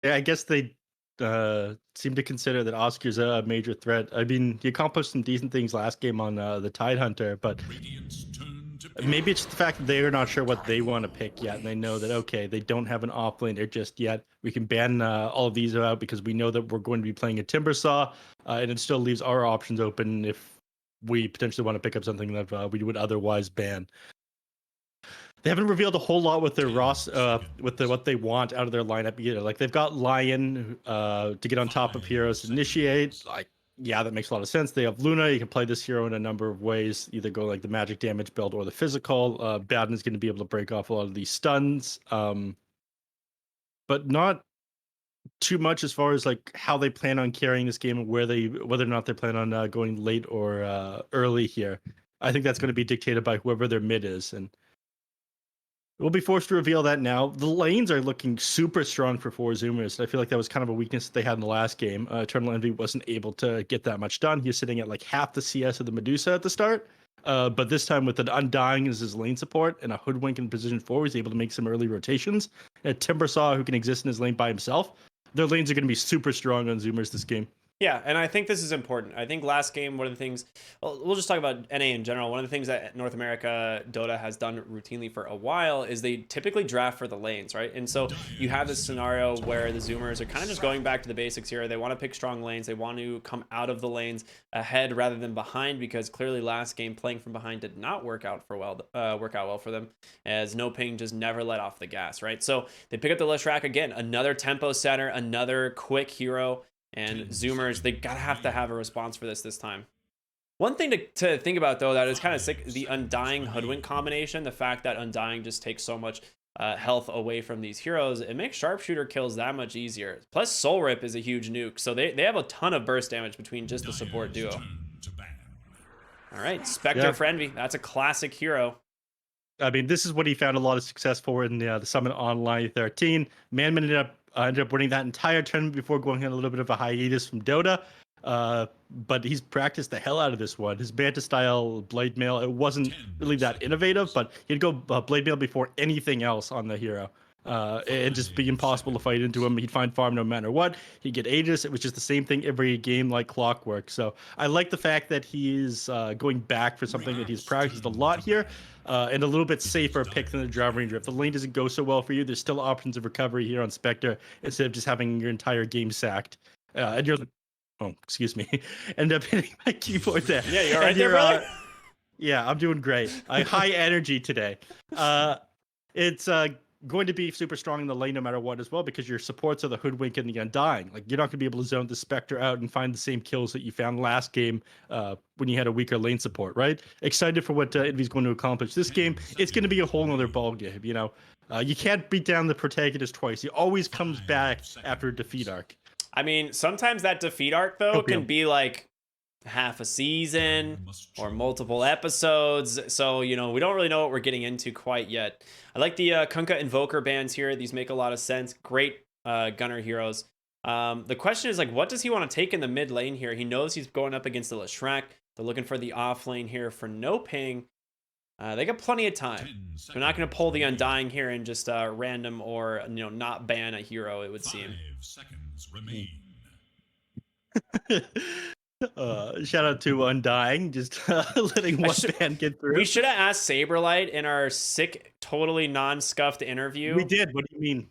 Yeah, I guess they seem to consider that Oscar's a major threat. I mean, he accomplished some decent things last game on the Tidehunter, but Radiant's turn to maybe ban. it's the fact that they're not sure what they want to pick yet, and they know that okay, they don't have an offlaner just yet. We can ban all of these out because we know that we're going to be playing a Timbersaw, and it still leaves our options open if we potentially want to pick up something that we would otherwise ban. They haven't revealed a whole lot with their Ross, 10 with the seconds. what they want out of their lineup either. Like they've got Lion to get on top of 5 heroes, initiate. seconds. Like yeah, that makes a lot of sense. They have Luna. You can play this hero in a number of ways, either go like the magic damage build or the physical. Baden is going to be able to break off a lot of these stuns, but not too much as far as like how they plan on carrying this game and whether or not they plan on going late or early here. I think that's going to be dictated by whoever their mid is, and we'll be forced to reveal that now. The lanes are looking super strong for four Zoomers. I feel like that was kind of a weakness that they had in the last game. Eternal Envy wasn't able to get that much done. He was sitting at like half the CS of the Medusa at the start. But this time with an Undying as his lane support and a Hoodwink in position 4, he's able to make some early rotations. And a Timbersaw who can exist in his lane by himself. Their lanes are going to be super strong on Zoomers this game. Yeah, and I think this is important. I think last game, one of the things, well, we'll just talk about NA in general. One of the things that North America Dota has done routinely for a while is they typically draft for the lanes, right? And so you have this scenario where the Zoomers are kind of just going back to the basics here. They want to pick strong lanes. They want to come out of the lanes ahead rather than behind, because clearly last game playing from behind did not work out well for them, as NoPing just never let off the gas, right? So they pick up the Leshrac again, another tempo setter, another quick hero. And 10 Zoomers, they gotta seconds have a remaining. response for this time. One thing to think about though that is kind of sick: 5 the seconds Undying Hoodwink remaining. combination. The fact that Undying just takes so much health away from these heroes, it makes Sharpshooter kills that much easier. Plus, Soul Rip is a huge nuke, so they have a ton of burst damage between just the support Dire's duo. turn to ban. All right, Spectre Yeah, for Envy. That's a classic hero. I mean, this is what he found a lot of success for in the Summit Online 13. Manman ended up winning that entire tournament before going on a little bit of a hiatus from Dota. But he's practiced the hell out of this one. His banter style blade mail, it wasn't 10 really that innovative, seconds. but he'd go blade mail before anything else on the hero. It'd just be 5 impossible to fight into him. seconds. He'd find farm no matter what. He'd get Aegis. It was just the same thing every game, like clockwork. So I like the fact that he's going back for something that he's Radiant's practiced a turn to lot here, ban. and a little bit safer pick than the Dire's Drive Ranger. If the lane doesn't go so well for you, there's still options of recovery here on Spectre instead of just having your entire game sacked. And you're, oh, excuse me, end up hitting my keyboard there. Yeah, you all And right there, you're, brother? yeah, I'm doing great. High energy today. Uh, it's going to be super strong in the lane no matter what as well, because your supports are the Hoodwink and the Undying. Like you're not going to be able to zone the Spectre out and find the same kills that you found last game when you had a weaker lane support, right? Excited for what Envy's going to accomplish this 10 game. It's going to be a seconds whole nother remaining. ball game, you know. You can't beat down the protagonist twice. He always comes 5 back after a defeat seconds. arc. I mean, sometimes that defeat arc though can Opium. be like half a You season must or choose. multiple episodes. So, we don't really know what we're getting into quite yet. I like the Kunkka Invoker bands here. These make a lot of sense. Great gunner heroes. The question is, like, what does he want to take in the mid lane here? He knows he's going up against the Leshrac. They're looking for the off lane here for NoPing. They got plenty of time. 10 They're not going to seconds pull the remaining. Undying here and just random or, not ban a hero, it would 5 seem. seconds remain. Shout out to Undying, just letting I one should, band get we through. should have asked Saberlight in our sick, totally non-scuffed We interview. did. What do you mean?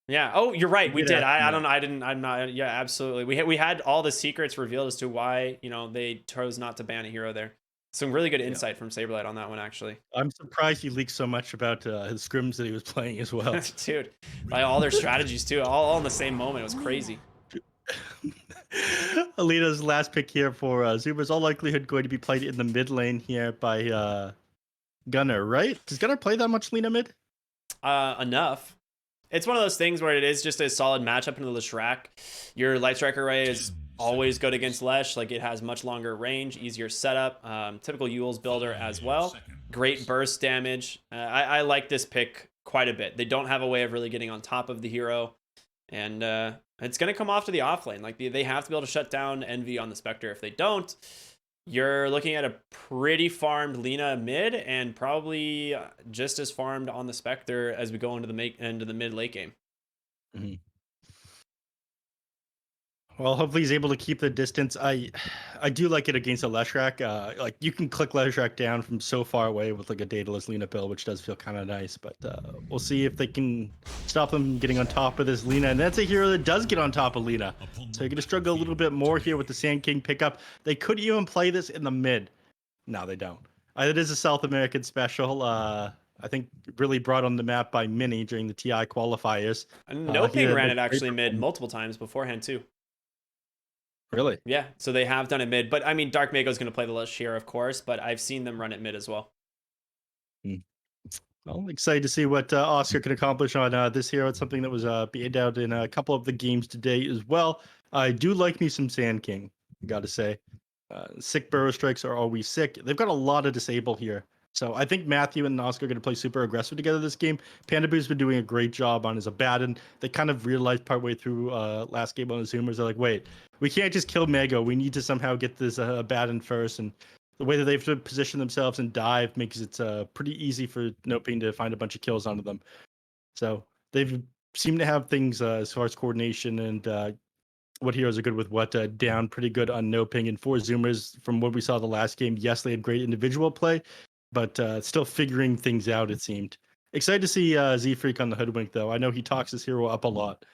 Yeah. Oh, you're right. We We did did. ask him I that. don't. I didn't. I'm not. Yeah, absolutely. We had all the secrets revealed as to why they chose not to ban a hero there. Some really good Yeah. insight from Saberlight on that one, actually. I'm surprised he leaked so much about his scrims that he was playing as well. Dude, like all their Radiant's turn strategies to too, ban. all in the same moment. It was crazy. Alina's last pick here for Zuba's all likelihood going to be played in the mid lane here by Gunner, right? Does Gunner play that much Lina mid? Enough. It's one of those things where it is just a solid matchup into the Shrek. Your Light Strike Array 10 is always good seconds. against Lesh. Like, it has much longer range, easier setup. Typical Yule's builder 5 as well. Great seconds. burst damage. I like this pick quite a bit. They don't have a way of really getting on top of the hero. And it's going to come off to the offlane. Like, they have to be able to shut down Envy on the Spectre. If they don't, you're looking at a pretty farmed Lina mid and probably just as farmed on the Spectre as we go into the mid late game. Mhm. Well, hopefully he's able to keep the distance. I do like it against a Leshrac. Like you can click Leshrac down from so far away with like a Daedalus Lena build, which does feel kind of nice. But we'll see if they can stop them getting on top of this Lena. And that's a hero that does get on top of Lena. So you're gonna struggle a little bit more here with the Sand King pickup. They could even play this in the mid. No, they don't. It is a South American special. I think really brought on the map by Mini during the TI qualifiers. And He NoPing had ran a it great actually mid performance. multiple times beforehand too. Really? Yeah, so they have done it mid, but I mean, Dark Mako is going to play the Lush here, of course, but I've seen them run it mid as well. Well, excited to see what Oscar can accomplish on this hero. It's something that was beat out in a couple of the games today as well. I do like me some Sand King, got to say. Sick Burrow Strikes are always sick. They've got a lot of disable here. So I think Matthew and Oscar are going to play super aggressive together this game. Pandaboo's been doing a great job on his Abaddon. They kind of realized partway through last game on the Zoomers, they're like, wait, we can't just kill Mego. We need to somehow get this Abaddon first. And the way that they've positioned themselves and dive makes it pretty easy for NoPing to find a bunch of kills onto them. So they've seemed to have things as far as coordination and what heroes are good with what down pretty good on NoPing. And for Zoomers, from what we saw the last game, yes, they had great individual play, but still figuring things out, it seemed. Excited to see Z Freak on the Hoodwink, though. I know he talks his hero up a lot.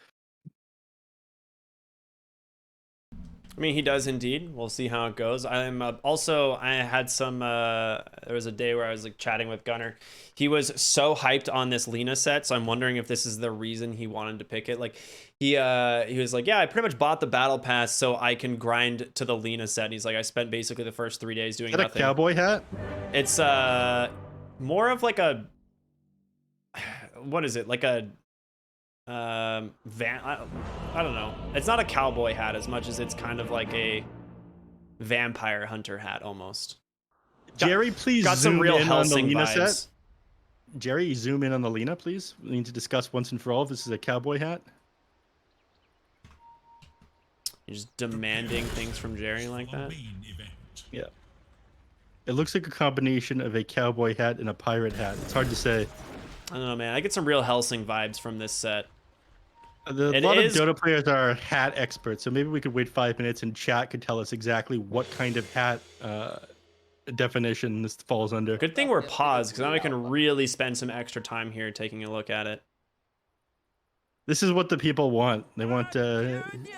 I mean, he does indeed. We'll see how it goes. I'm also, I had some, there was a day where I was like chatting with Gunnar. He was so hyped on this Lena set, so I'm wondering if this is the reason he wanted to pick it. Like he was like, yeah, I pretty much bought the battle pass so I can grind to the Lena set. And he's like, I spent basically the first 3 days doing Is that nothing. a cowboy hat? It's more of like a, what is it? Like a I don't know. It's not a cowboy hat as much as it's kind of like a vampire hunter hat almost. Jerry, please Got zoom some real in on the Helsing Lena vibes. set. Jerry, zoom in on the Lena, please. We need to discuss once and for all if this is a cowboy hat. You're just demanding things from Jerry like that. Main event. Yeah. It looks like a combination of a cowboy hat and a pirate hat. It's hard to say. I don't know, man. I get some real Helsing vibes from this set. A It lot is- of Dota players are hat experts, so maybe we could wait 5 minutes and chat could tell us exactly what kind of hat definition this falls under. Good thing we're paused, because now I can really spend some extra time here taking a look at it. This is what the people want. They want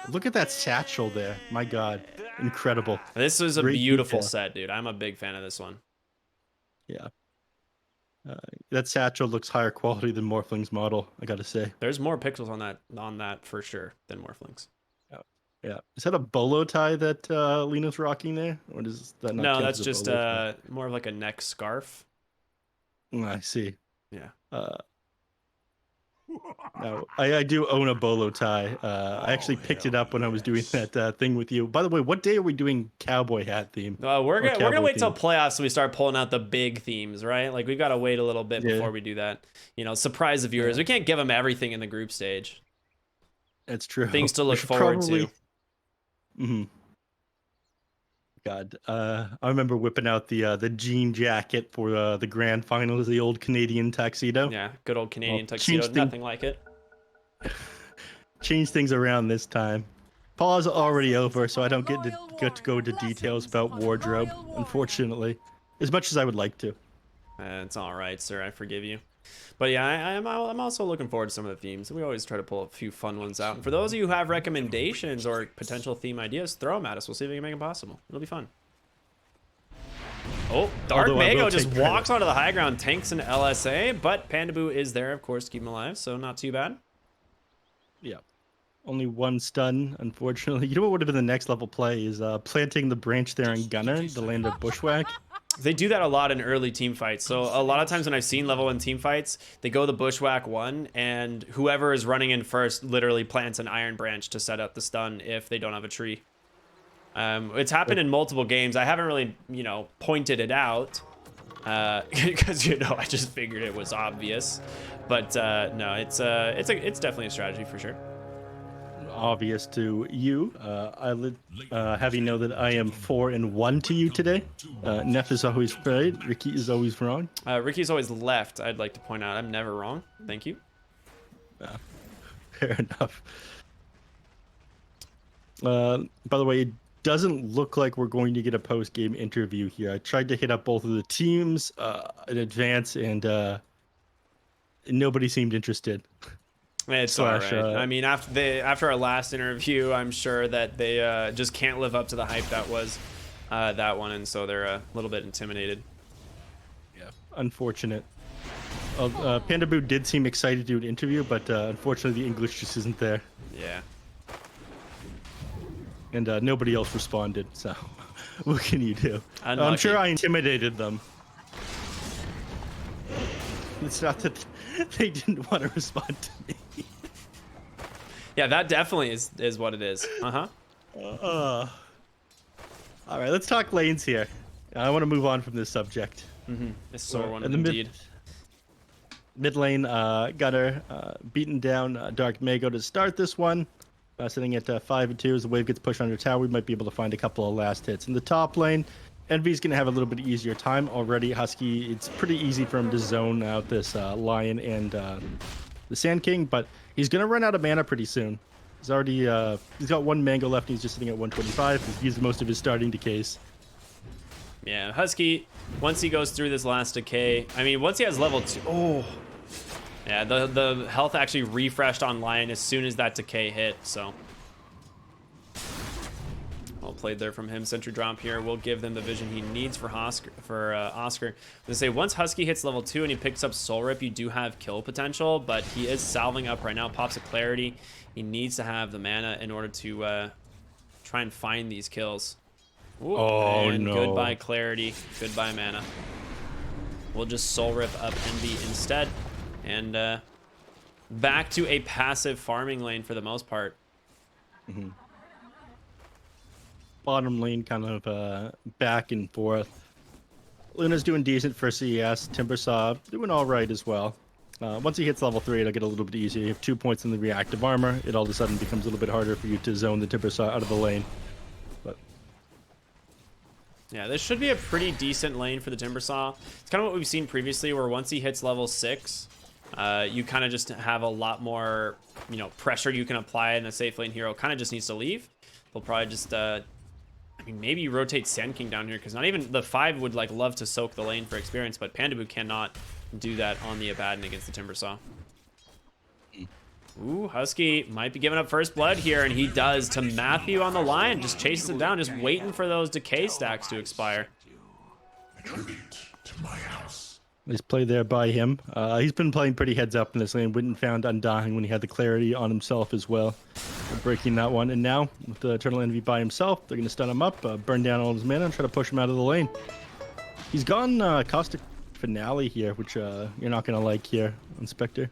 look at that satchel there. My God, incredible. This is a Great beautiful detail. set, dude. I'm a big fan of this one. Yeah. That satchel looks higher quality than Morphling's model, I gotta say. There's more pixels on that for sure than Morphlings. Yeah. Is that a bolo tie that Lena's rocking there? Or does that not No, count that's as a just bolo tie? more of like a neck scarf. I see. Yeah. No, I do own a bolo tie. I actually picked it up when I was doing that thing with you. By the way, what day are we doing cowboy hat theme? We're gonna cowboy wait till theme. playoffs so we start pulling out the big themes, right? Like we've got to wait a little bit Yeah. before we do that. You know, surprise the viewers. We can't give them everything in the group stage. That's true. Things to We look should forward to. Mm-hmm. God, I remember whipping out the jean jacket for the grand finals, the old Canadian tuxedo. Yeah, good old Canadian Well, tuxedo. change thing- Nothing like it. Change things around this time. Pause already over, so I don't get to go into details about wardrobe, unfortunately, as much as I would like to. It's all right, sir. I forgive you. But yeah, I'm also looking forward to some of the themes. We always try to pull a few fun ones out. And for those of you who have recommendations or potential theme ideas, throw them at us. We'll see if we can make them possible. It'll be fun. Oh, Dark Although I will Mago just take walks credit. onto the high ground, tanks an LSA, but Pandaboo is there, of course, to keep him alive, so not too bad. Yeah. Only one stun, unfortunately. You know what would have been the next level play is planting the branch there in Gunner, the land of Bushwhack. They do that a lot in early team fights. So a lot of times when I've seen level 1 team fights, they go the Bushwhack 1, and whoever is running in first literally plants an Iron Branch to set up the stun if they don't have a tree. It's happened in multiple games. I haven't really, pointed it out because I just figured it was obvious. But no, it's definitely a strategy for sure. Obvious to you. Have you know that I am 4-1 to you today. Neph is always right. Ricky is always wrong. Ricky's always left. I'd like to point out I'm never wrong. Thank you. Fair enough. By the way, it doesn't look like we're going to get a post-game interview here. I tried to hit up both of the teams in advance, and nobody seemed interested. It's all right. I mean, after our last interview, I'm sure that they just can't live up to the hype that was that one, and so they're a little bit intimidated. Yeah, unfortunate. Panda Boo did seem excited to do an interview, but unfortunately the English just isn't there. Yeah. And nobody else responded, so what can you do? Unlucky. I'm sure I intimidated them. It's not that they didn't want to respond to me. Yeah, that definitely is what it is. Uh-huh. All right, let's talk lanes here. I want to move on from this subject. A sore one In the indeed. Mid lane, Gunner beaten down Dark Mago to start this one. Sitting at 5 and 2 as the wave gets pushed under tower, we might be able to find a couple of last hits. In the top lane, Envy's going to have a little bit easier time already. Husky, it's pretty easy for him to zone out this Lion and the Sand King, but he's going to run out of mana pretty soon. He's already he's got one Mango left and he's just sitting at 125. He's used most of his starting decays. Yeah, Husky, once he goes through this last decay, I mean, once he has level 2, oh. Yeah, the health actually refreshed on Lion as soon as that decay hit, so. Well played there from him. Sentry drop here will give them the vision he needs for Oscar. I'm gonna say once Husky hits level 2 and he picks up Soul Rip, you do have kill potential, but he is salving up right now. Pops a Clarity. He needs to have the mana in order to try and find these kills. Ooh, oh and no! Goodbye Clarity. Goodbye mana. We'll just Soul Rip up Envy instead, and back to a passive farming lane for the most part. Bottom lane kind of back and forth. Luna's doing decent for CES. Timbersaw doing all right as well. Once he hits level 3, it'll get a little bit easier. You have 2 points in the reactive armor. It all of a sudden becomes a little bit harder for you to zone the Timbersaw out of the lane. But yeah, this should be a pretty decent lane for the Timbersaw. It's kind of what we've seen previously, where once he hits level 6, you kind of just have a lot more, pressure you can apply, and the safe lane hero kind of just needs to leave. They'll probably just I mean, maybe you rotate Sand King down here, because not even the 5 would love to soak the lane for experience, but Pandaboo cannot do that on the Abaddon against the Timbersaw. Ooh, Husky might be giving up first blood here, and he does to Matthew on the Lion. Just chases him down, just waiting for those decay stacks to expire. nice play there by him. He's been playing pretty heads up in this lane. Went and found Undying when he had the Clarity on himself as well. Breaking that one. And now, with the Eternal Envy by himself, they're going to stun him up, burn down all his mana, and try to push him out of the lane. He's gone Caustic Finale here, which you're not going to like here on Spectre.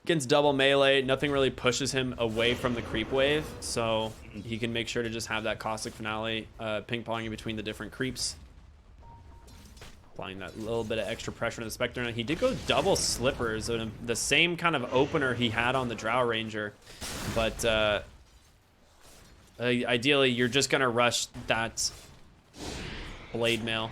Against double melee, nothing really pushes him away from the creep wave, so he can make sure to just have that Caustic Finale ping-ponging between the different creeps. Applying that little bit of extra pressure on the Spectre. And he did go double Slippers, the same kind of opener he had on the Drow Ranger, but ideally you're just going to rush that Blade Mail.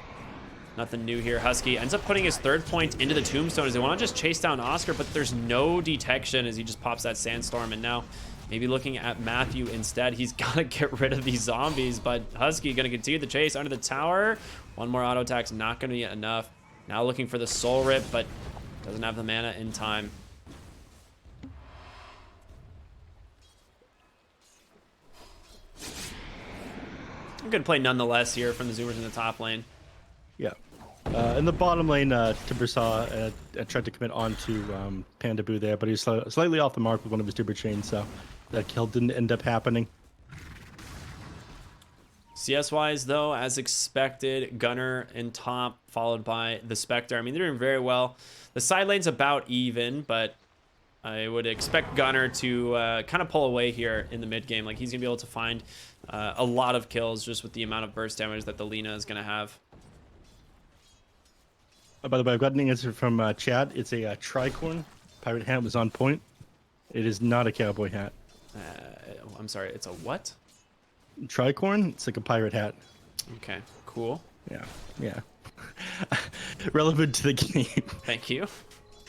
Nothing new here. Husky ends up putting his 3rd point into the Tombstone as they want to just chase down Oscar, but there's no detection as he just pops that Sandstorm. And now maybe looking at Matthew instead. He's got to get rid of these zombies, but Husky going to continue the chase under the tower. One more auto attack's not going to be enough. Now looking for the Soul Rip, but doesn't have the mana in time. Good play nonetheless here from the Zoomers in the top lane. Yeah. In the bottom lane, Timbersaw tried to commit onto Pandaboo there, but he was slightly off the mark with one of his Timber Chains, so that kill didn't end up happening. CS-wise, though, as expected, Gunner in top, followed by the Spectre. I mean, they're doing very well. The side lane's about even, but I would expect Gunner to kind of pull away here in the mid game. Like, he's going to be able to find a lot of kills just with the amount of burst damage that the Lina is going to have. By the way, I've got an answer from Chad. It's a tricorn. Pirate hat was on point. It is not a cowboy hat. I'm sorry, it's a what? Tricorn? It's like a pirate hat. Okay, cool. Yeah. Relevant to the game. Thank you.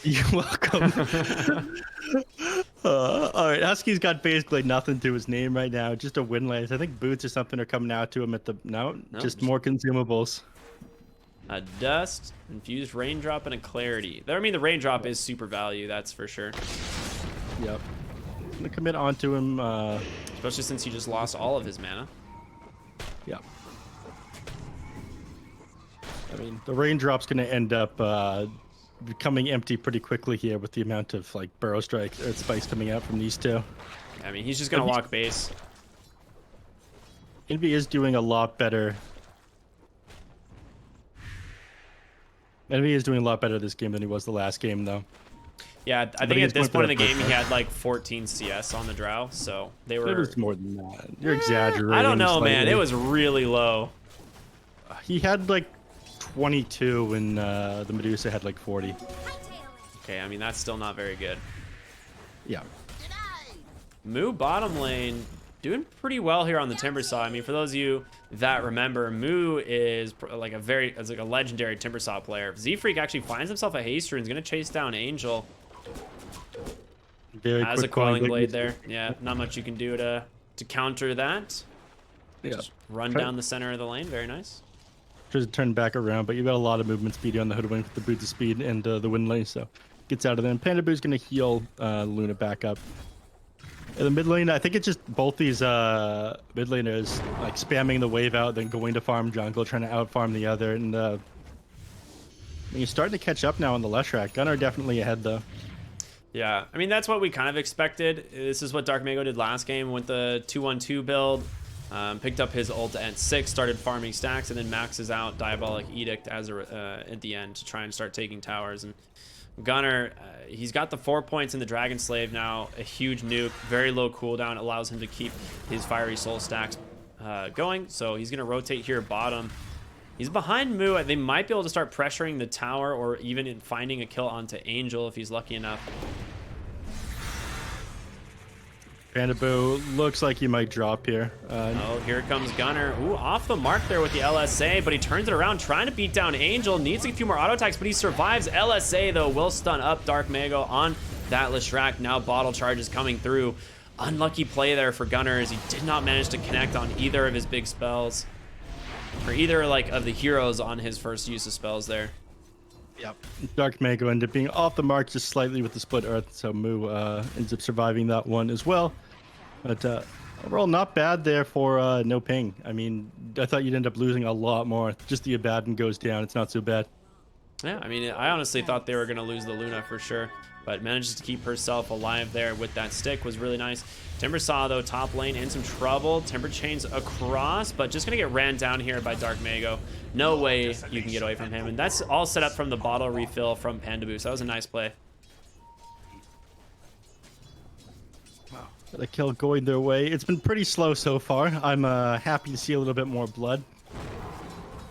You're welcome. All right, Husky's got basically nothing to his name right now. Just a win lanes. I think boots or something are coming out to him at the no, Nope, just more consumables. A dust, infused raindrop, and a clarity. I mean, the raindrop is super value, that's for sure. Yep. Gonna commit onto him. Especially since he just lost all of his mana. Yep. I mean, the raindrop's gonna end up becoming empty pretty quickly here with the amount of like burrow strike earth spikes coming out from these two. I mean, he's just gonna walk base. Envy is doing a lot better. Envy is doing a lot better this game than he was the last game, though. Yeah, I But think he's at this going point in for the that game, he first had like 14 CS on the drow, so they It were. was more than that. You're exaggerating. I don't know, man. slightly. It was really low. He had like 22 when the Medusa had like 40. Okay, I mean, that's still not very good. Yeah. Moo bottom lane doing pretty well here on the Timber Saw. I mean, for those of you that remember, Moo is like a legendary Timber Saw player. Z-Freak actually finds himself a haste rune, is gonna chase down Angel. Very Has a quick Quelling going. Blade there. Yeah, not much you can do to counter that. Yeah. Just run Okay. down the center of the lane. Very nice. Tries to turn back around, but you've got a lot of movement speed on the Hoodwink with the boots of speed and the wind lane, so gets out of there. And Panda Boo's gonna heal Luna back up. In the mid lane, I think it's just both these mid laners like spamming the wave out, then going to farm jungle, trying to out farm the other. And I mean, you're starting to catch up now on the Leshrac. Gunnar definitely ahead though. Yeah, I mean, that's what we kind of expected. This is what Dark Mago did last game with the 2-1-2 build. Picked up his ult at 6, started farming stacks, and then maxes out Diabolic Edict as at the end to try and start taking towers. And Gunnar, he's got the 4 points in the Dragon Slave now, a huge nuke, very low cooldown, allows him to keep his Fiery Soul stacks going. So he's going to rotate here bottom. He's behind Moo. They might be able to start pressuring the tower or even finding a kill onto Angel if he's lucky enough. Panda Boo looks like he might drop here. Oh, here comes Gunnar. Ooh, off the mark there with the LSA, but he turns it around, trying to beat down Angel. Needs a few more auto attacks, but he survives. LSA, though, will stun up Dark Mago on that Leshrac. Now bottle charges coming through. Unlucky play there for Gunnar as he did not manage to connect on either of his big spells. Or either, like, of the heroes on his first use of spells there. Yep. Dark Mago ended up being off the mark just slightly with the split earth, so Moo ends up surviving that one as well. But overall, not bad there for NoPing. I mean, I thought you'd end up losing a lot more. Just the Abaddon goes down. It's not so bad. Yeah, I mean, I honestly thought they were going to lose the Luna for sure, but manages to keep herself alive there with that stick was really nice. Timber Saw, though, top lane in some trouble. Timber chains across, but just going to get ran down here by Dark Mago. No way you can get away from him, and that's all set up from the bottle refill from Panda Boo, so that was a nice play. Got a kill going their way. It's been pretty slow so far. I'm happy to see a little bit more blood.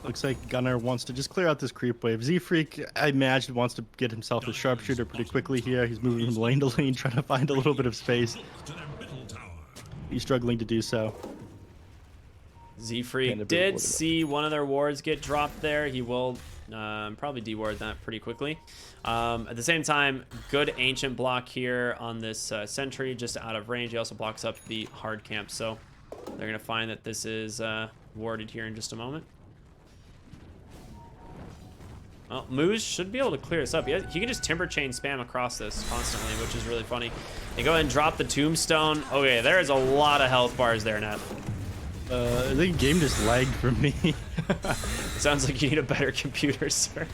Looks like Gunnar wants to just clear out this creep wave. Z-Freak, I imagine, wants to get himself a sharpshooter pretty quickly here. He's moving from lane to lane, trying to find a little bit of space. To their middle tower. He's struggling to do so. Z-Freak did see one of their wards get dropped there. He will probably deward that pretty quickly. At the same time, good ancient block here on this sentry, just out of range. He also blocks up the hard camp, so they're going to find that this is warded here in just a moment. Well, Moose should be able to clear this up. He can just Timber Chain spam across this constantly, which is really funny. They go ahead and drop the Tombstone. Okay, there is a lot of health bars there, Nev. I think the game just lagged for me. Sounds like you need a better computer, sir.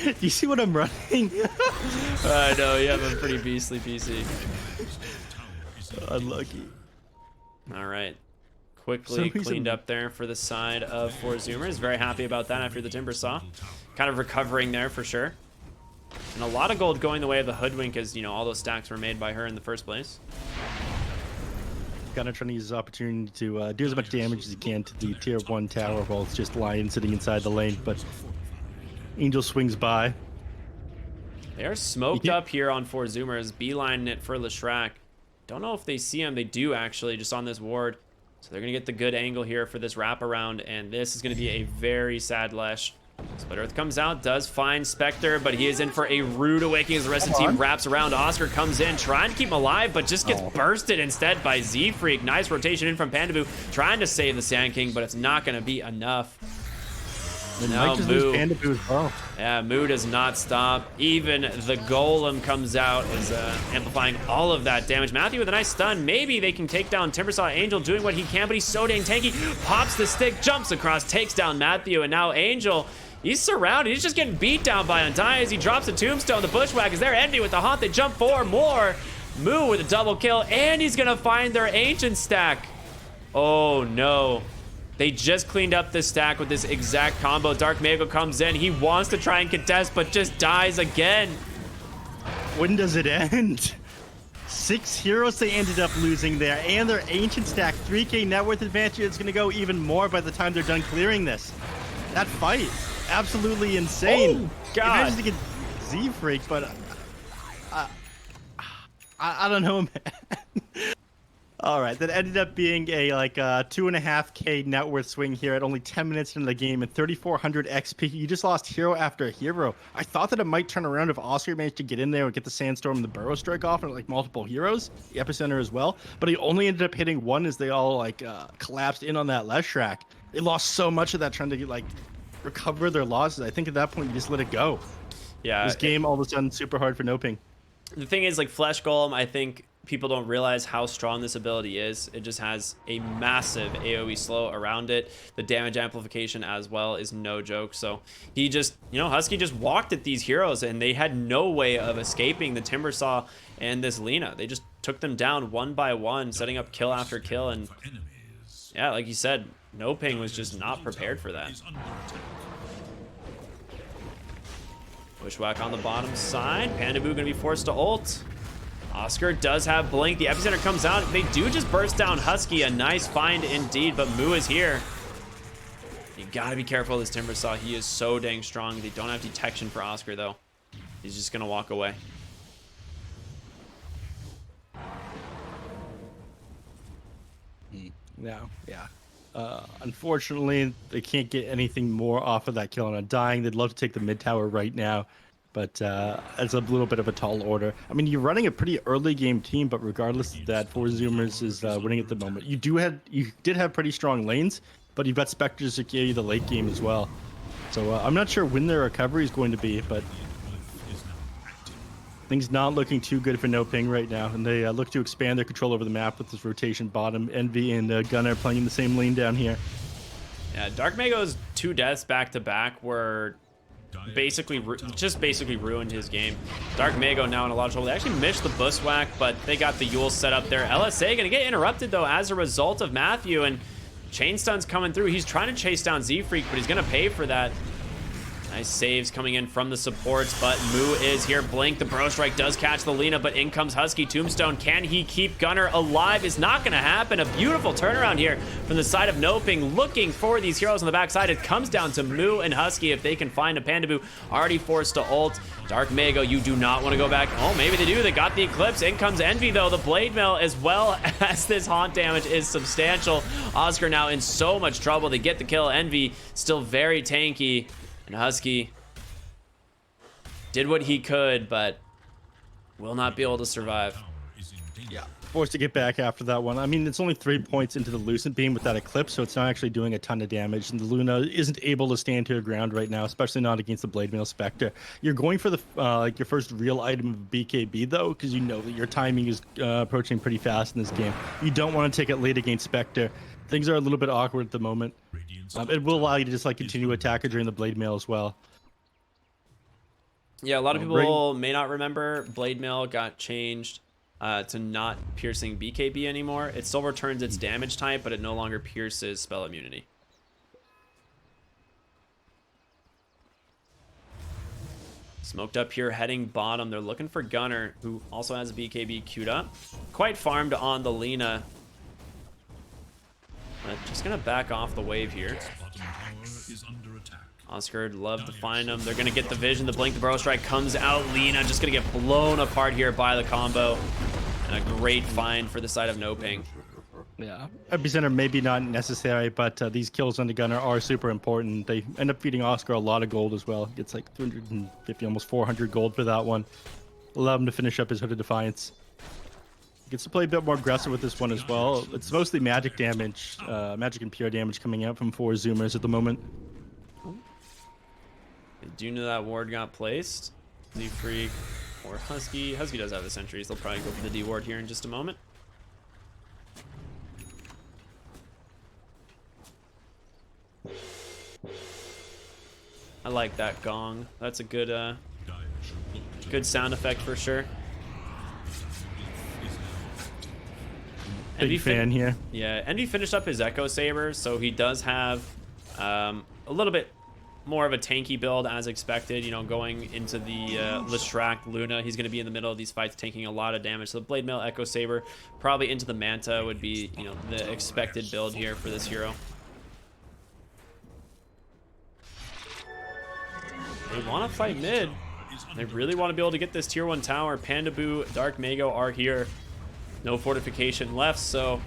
Do you see what I'm running? I know, you have a pretty beastly PC. Unlucky. All right. Quickly cleaned up there for the side of Four Zoomers. Very happy about that after the Timber Saw. Kind of recovering there for sure. And a lot of gold going the way of the Hoodwink as, you know, all those stacks were made by her in the first place. Gunnar trying to use his opportunity to do as much damage as he can to the tier 1 tower while it's just Lion sitting inside the lane, but Angel swings by. They are smoked up here on Four Zoomers, beelining it for Leshrac. Don't know if they see him. They do actually, just on this ward. So they're going to get the good angle here for this wraparound, and this is going to be a very sad Lesh. Split Earth comes out, does find Spectre, but he is in for a rude awakening as the rest of the team wraps around. Oscar comes in, trying to keep him alive, but just gets bursted instead by Z-Freak. Nice rotation in from Pandaboo, trying to save the Sand King, but it's not going to be enough. Now Moo. Pandaboo as well. Yeah, Moo does not stop. Even the Golem comes out, is amplifying all of that damage. Matthew with a nice stun. Maybe they can take down Timbersaw Angel, doing what he can, but he's so dang tanky. Pops the stick, jumps across, takes down Matthew, and now Angel, he's surrounded. He's just getting beat down by Undyne as he drops a tombstone. The Bushwhack is there. Envy with the haunt. They jump forward more. Moo with a double kill, and he's gonna find their ancient stack. Oh no. They just cleaned up this stack with this exact combo. Dark Mago comes in. He wants to try and contest, but just dies again. When does it end? 6 heroes they ended up losing there, and their ancient stack 3k net worth advantage is going to go even more by the time they're done clearing this. That fight, absolutely insane. Oh, God. He managed to get Z-Freak, but I don't know, man. All right, that ended up being a like 2.5k net worth swing here at only 10 minutes into the game and 3,400 XP. You just lost hero after hero. I thought that it might turn around if Oscar managed to get in there and get the Sandstorm and the Burrow Strike off and like multiple heroes, the Epicenter as well. But he only ended up hitting one as they all like collapsed in on that Leshrac. They lost so much of that trying to get, like recover their losses. I think at that point you just let it go. Yeah. This game all of a sudden super hard for NoPing. The thing is, like Flesh Golem, I think people don't realize how strong this ability is. It just has a massive AoE slow around it. The damage amplification as well is no joke. So he just, you know, Husky just walked at these heroes and they had no way of escaping the Timbersaw and this Lina. They just took them down one by one, setting up kill after kill. And yeah, like you said, NoPing was just not prepared for that. Bushwhack on the bottom side. Pandaboo gonna be forced to ult. Oscar does have Blink. The Epicenter comes out. They do just burst down Husky. A nice find indeed, but Moo is here. You gotta be careful of this Timbersaw. He is so dang strong. They don't have detection for Oscar, though. He's just gonna walk away. No, yeah. Unfortunately, they can't get anything more off of that kill on Undyne. They'd love to take the mid tower right now, but it's a little bit of a tall order. I mean, you're running a pretty early game team, but regardless of that, Four Zoomers is winning at the moment. You did have pretty strong lanes, but you've got Spectres to give you the late game as well. So I'm not sure when their recovery is going to be, but things not looking too good for NoPing right now, and they look to expand their control over the map with this rotation bottom. Envy and Gunnar playing in the same lane down here. Yeah, Dark Mago's 2 deaths back to back were basically ruined his game. Dark Mago now in a lot of trouble. They actually missed the Bushwhack, but they got the Yule set up there. LSA gonna get interrupted though as a result of Matthew, and Chain Stun's coming through. He's trying to chase down Z-Freak, but he's gonna pay for that. Nice saves coming in from the supports, but Moo is here. Blink, the Burrow Strike does catch the Lina, but in comes Husky. Tombstone, can he keep Gunnar alive? Is not gonna happen. A beautiful turnaround here from the side of NoPing, looking for these heroes on the backside. It comes down to Moo and Husky if they can find a Pandaboo. Already forced to ult. Dark Mago, you do not want to go back. Oh, maybe they do. They got the Eclipse. In comes Envy, though. The Blade Mail, as well as this haunt damage, is substantial. Oscar now in so much trouble. They get the kill. Envy still very tanky. And Husky did what he could, but will not be able to survive. Yeah, forced to get back after that one. I mean, it's only 3 points into the Lucent Beam with that Eclipse, so it's not actually doing a ton of damage. And the Luna isn't able to stand her ground right now, especially not against the Blade Mail Spectre. You're going for the like your first real item of BKB though, because you know that your timing is approaching pretty fast in this game. You don't want to take it late against Spectre. Things are a little bit awkward at the moment. It will allow you to just like continue to attack her during the Blade Mail as well. Yeah, a lot of people may not remember Blade Mail got changed to not piercing BKB anymore. It still returns its damage type, but it no longer pierces spell immunity. Smoked up here, heading bottom. They're looking for Gunnar, who also has a BKB queued up. Quite farmed on the Lina. But just gonna back off the wave here. Oscar would love to find him. They're gonna get the vision. The Blink, the Burrow Strike comes out. Lina just gonna get blown apart here by the combo. And a great find for the side of NoPing. Yeah, epicenter maybe not necessary, but these kills on the gunner are super important. They end up feeding Oscar a lot of gold as well. Gets like 250, almost 400 gold for that one. Allow him to finish up his Hooded Defiance. Gets to play a bit more aggressive with this one as well. It's mostly magic damage, magic and pure damage coming out from 4 Zoomers at the moment. Do you know that ward got placed? Z-Freak or Husky. Husky does have the sentries. They'll probably go for the D ward here in just a moment. I like that gong. That's a good good sound effect for sure. Big fan here. Yeah, Envy finished up his Echo Saber, so he does have a little bit more of a tanky build as expected. You know, going into the Leshrac Luna, he's going to be in the middle of these fights, taking a lot of damage. So the Blade Mail, Echo Saber, probably into the Manta would be, you know, the expected build here for this hero. They want to fight mid. They really want to be able to get this tier 1 tower. Pandaboo, Dark Mago are here. No fortification left, so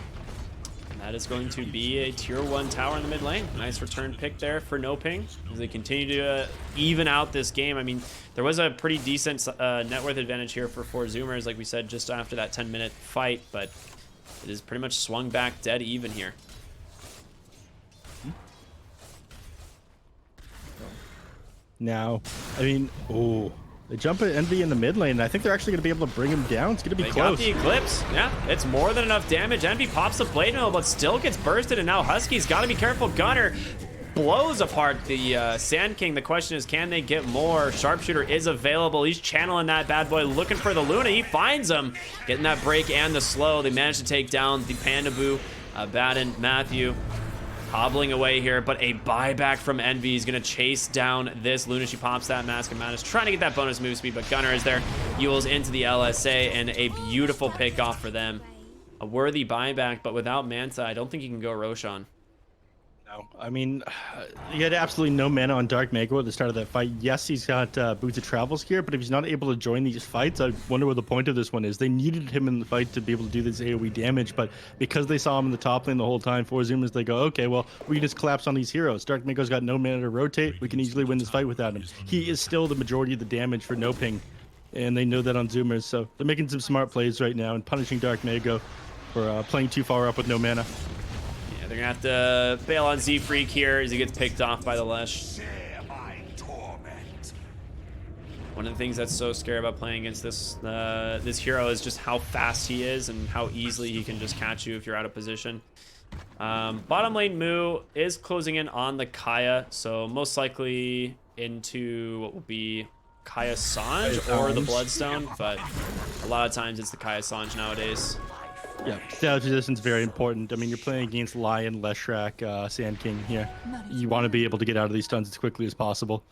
that is going to be a tier 1 tower in the mid lane. Nice return pick there for NoPing as they continue to even out this game. I mean, there was a pretty decent net worth advantage here for 4 Zoomers, like we said, just after that 10-minute fight, but it is pretty much swung back dead even here. Now, I mean, they jump at Envy in the mid lane, and I think they're actually going to be able to bring him down. It's going to be close. They got the Eclipse. Yeah, it's more than enough damage. Envy pops the Blade Mail, but still gets bursted, and now Husky's got to be careful. Gunner blows apart the Sand King. The question is, can they get more? Sharpshooter is available. He's channeling that bad boy, looking for the Luna. He finds him, getting that break and the slow. They managed to take down the Pandaboo, Baden, Matthew. Hobbling away here, but a buyback from Envy is going to chase down this Luna. She pops that Mask of Madness, trying to get that bonus move speed, but Gunner is there. Yules into the LSA, and a beautiful pick off for them. A worthy buyback, but without Manta, I don't think you can go Roshan. No, I mean, he had absolutely no mana on Dark Mago at the start of that fight. Yes, he's got Boots of Travels here, but if he's not able to join these fights, I wonder what the point of this one is. They needed him in the fight to be able to do this AoE damage, but because they saw him in the top lane the whole time, 4 Zoomers, they go, okay, well, we can just collapse on these heroes. Dark Mago's got no mana to rotate. We can easily win this fight without him. He is still the majority of the damage for NoPing, and they know that on Zoomers, so they're making some smart plays right now and punishing Dark Mago for playing too far up with no mana. They're gonna have to bail on Z-Freak here as he gets picked off by the Lesh. One of the things that's so scary about playing against this this hero is just how fast he is and how easily he can just catch you if you're out of position. Bottom lane Moo is closing in on the Kaya, so most likely into what will be Kaya Sange or the Bloodstone, but a lot of times it's the Kaya Sange nowadays. Yeah, damage resistance is very important. I mean, you're playing against Lion, Leshrac, Sand King here. You want to be able to get out of these stuns as quickly as possible.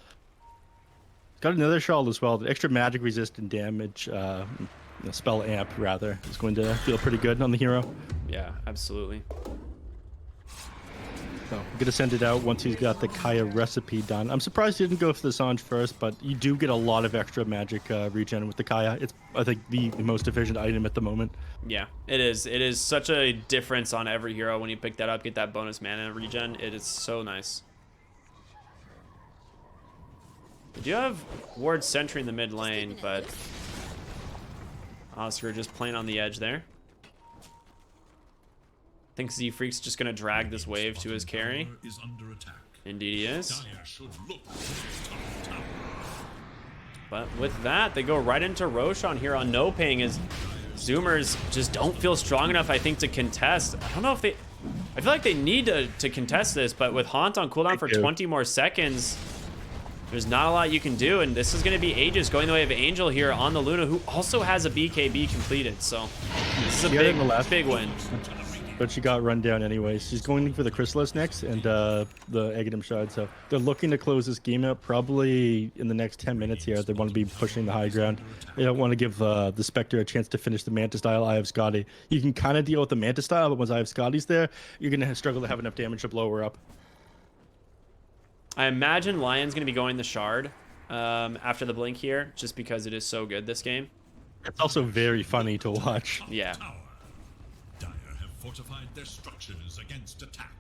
Got another shawl as well. The extra magic resistant damage, spell amp rather, is going to feel pretty good on the hero. Yeah, absolutely. So I'm gonna send it out once he's got the Kaya recipe done. I'm surprised he didn't go for the Sange first, but you do get a lot of extra magic regen with the Kaya. It's, I think, the most efficient item at the moment. Yeah, it is. It is such a difference on every hero when you pick that up, get that bonus mana regen. It is so nice. We do have Ward Sentry in the mid lane, but Oscar just playing on the edge there. I think Z-Freak's just going to drag this wave to his carry. Indeed he is. But with that, they go right into Roshan here on NoPing as Zoomers just don't feel strong enough, I think, to contest. I don't know if they... I feel like they need to contest this, but with Haunt on cooldown for 20 more seconds, there's not a lot you can do, and this is going to be Aegis going the way of Angel here on the Luna, who also has a BKB completed, so this is a big win. But she got run down anyway. She's going for the Chrysalis next and the Aghanim Shard. So they're looking to close this game out probably in the next 10 minutes here. They want to be pushing the high ground. They don't want to give the Spectre a chance to finish the Manta style Eye of Scotty. You can kind of deal with the Manta style, but once Eye of Scotty's there, you're going to struggle to have enough damage to blow her up. I imagine Lion's going to be going the Shard after the Blink here, just because it is so good this game. It's also very funny to watch. Yeah. fortified their structures against attack.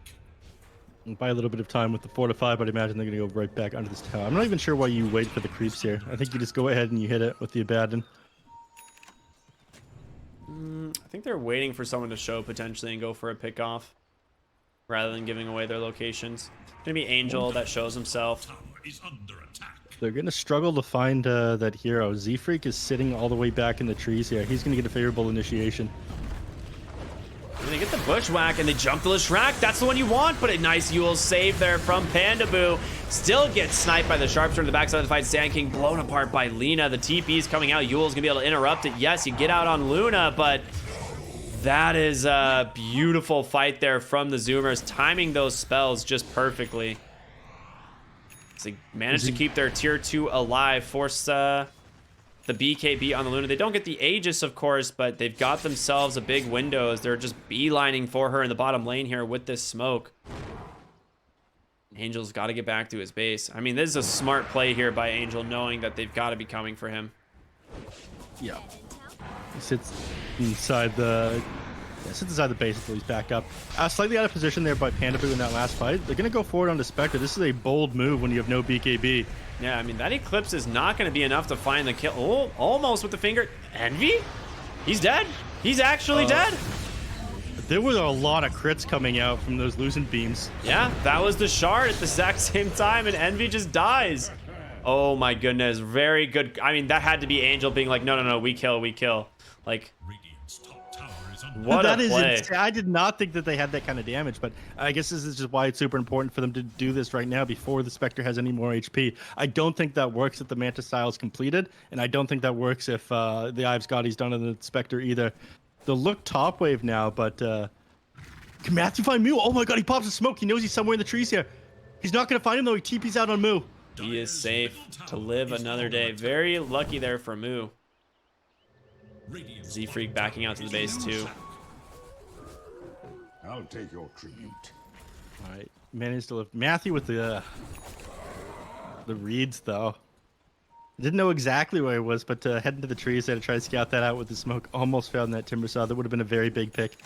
And buy a little bit of time with the fortify, but I imagine they're going to go right back under this tower. I'm not even sure why you wait for the creeps here. I think you just go ahead and you hit it with the abandon. I think they're waiting for someone to show potentially and go for a pickoff rather than giving away their locations. It's gonna be Angel that shows himself. Tower is under attack. They're going to struggle to find that hero. Z-Freak is sitting all the way back in the trees here. He's going to get a favorable initiation. And they get the bushwhack and they jump the Leshrac. That's the one you want, but a nice Yule save there from Pandaboo. Still gets sniped by the sharpshooter on the backside of the fight. Sand King blown apart by Lina. The TP's coming out. Yule's gonna be able to interrupt it. Yes, you get out on Luna, but that is a beautiful fight there from the Zoomers, timing those spells just perfectly. So they managed to keep their tier 2 alive, force the BKB on the Luna. They don't get the Aegis, of course, but they've got themselves a big window as they're just beelining for her in the bottom lane here with this smoke. Angel's got to get back to his base. I mean, this is a smart play here by Angel, knowing that they've got to be coming for him. Yeah. He sits inside the base until he's back up. Slightly out of position there by Pandaboo in that last fight. They're going to go forward on the Spectre. This is a bold move when you have no BKB. Yeah, I mean, that Eclipse is not going to be enough to find the kill. Oh, almost with the finger. Envy? He's dead. He's actually dead. There were a lot of crits coming out from those losing beams. Yeah, that was the shard at the exact same time, and Envy just dies. Oh my goodness, very good. I mean, that had to be Angel being like, no, no, no, we kill, we kill. Like, Radiant's top tower is under what That a is play. insane. I did not think that they had that kind of damage, but I guess this is just why it's super important for them to do this right now before the Spectre has any more HP. I don't think that works if the Manta style is completed, and I don't think that works if the Ives Gaudi's done on the Spectre either. They'll look top wave now, but can Matthew find Moo? Oh my god, he pops a smoke. He knows he's somewhere in the trees here. He's not going to find him, though. He TP's out on Moo. He is safe to live another day. Very lucky there for Moo. Radiant's Z-Freak backing out to the base too. I'll take your tribute. All right, managed to lift Matthew with the reeds, though. Didn't know exactly where he was, but heading to the trees there to try to scout that out with the smoke. Almost found that timber saw. That would have been a very big pick.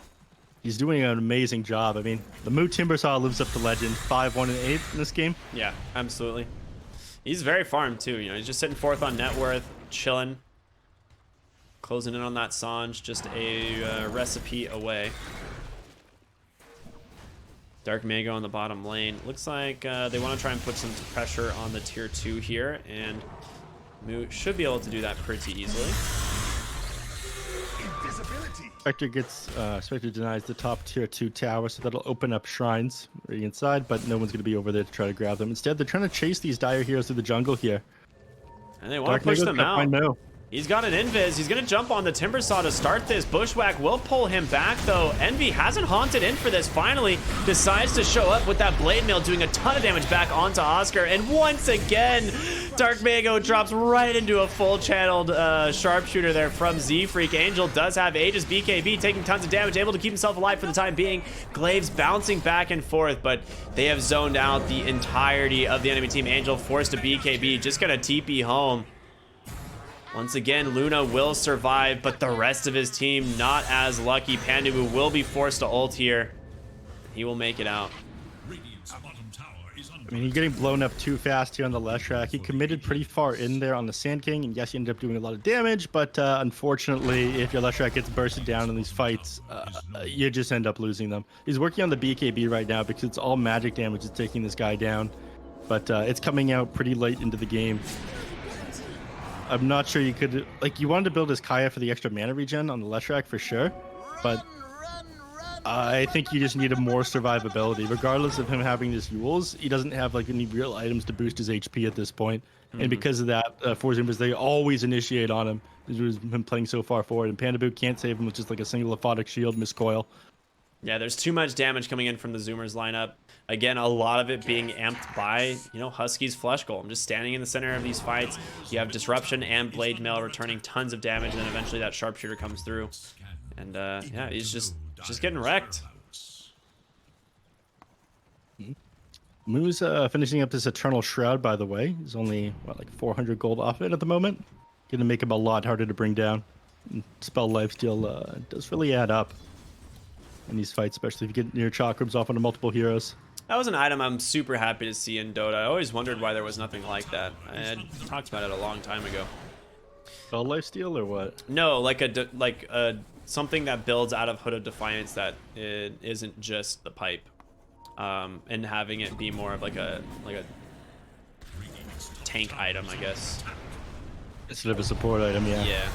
He's doing an amazing job. I mean, the Moo timber saw lives up to legend. 5-1 and 8 in this game. Yeah, absolutely. He's very farmed too. You know, he's just sitting fourth on net worth, chilling, closing in on that Sanj, just a recipe away. Dark Mago on the bottom lane. Looks like they want to try and put some pressure on the tier 2 here, and Moo should be able to do that pretty easily. Spectre denies the top tier 2 tower, so that'll open up shrines right inside, but no one's going to be over there to try to grab them. Instead, they're trying to chase these dire heroes through the jungle here. And they want to push them out. Moo. He's got an invis. He's going to jump on the timber saw to start this. Bushwhack will pull him back, though. Envy hasn't haunted in for this. Finally decides to show up with that blade mail, doing a ton of damage back onto Oscar. And once again, Dark Mago drops right into a full channeled sharpshooter there from Z-Freak. Angel does have Aegis BKB, taking tons of damage, able to keep himself alive for the time being. Glaives bouncing back and forth, but they have zoned out the entirety of the enemy team. Angel forced to BKB, just gonna TP home. Once again, Luna will survive, but the rest of his team not as lucky. Pandaboo will be forced to ult here. He will make it out. Radiant's bottom tower is under I mean, he's getting blown up too fast here on the Leshrac. He committed pretty far in there on the Sand King, and yes, he ended up doing a lot of damage, but unfortunately, if your Leshrac gets bursted down in these fights, you just end up losing them. He's working on the BKB right now because it's all magic damage that's taking this guy down, but it's coming out pretty late into the game. I'm not sure you could, like, you wanted to build his Kaya for the extra mana regen on the Leshrac for sure, but I think you just needed more survivability. Regardless of him having this Yules, he doesn't have like any real items to boost his HP at this point. And because of that, for Zoomers, they always initiate on him. This was him playing so far forward, and Pandaboo can't save him with just like a single aphotic shield miscoil. Yeah, there's too much damage coming in from the Zoomers lineup. Again, a lot of it being amped by, you know, Husky's Flesh Golem. Just standing in the center of these fights. You have Disruption and Blade Mail returning tons of damage, and then eventually that Sharpshooter comes through. And yeah, he's just getting wrecked. Moo's finishing up this Eternal Shroud, by the way. He's only, what, like 400 gold off it at the moment. Gonna make him a lot harder to bring down. And Spell Lifesteal does really add up. in these fights, especially if you get near chakrams off onto multiple heroes. That was an item I'm super happy to see in Dota. I always wondered why there was nothing like that. I had talked about it a long time ago. All lifesteal or what? No, like a something that builds out of Hood of Defiance that it isn't just the pipe, and having it be more of like a tank item, I guess. Instead of a support item, yeah. Yeah.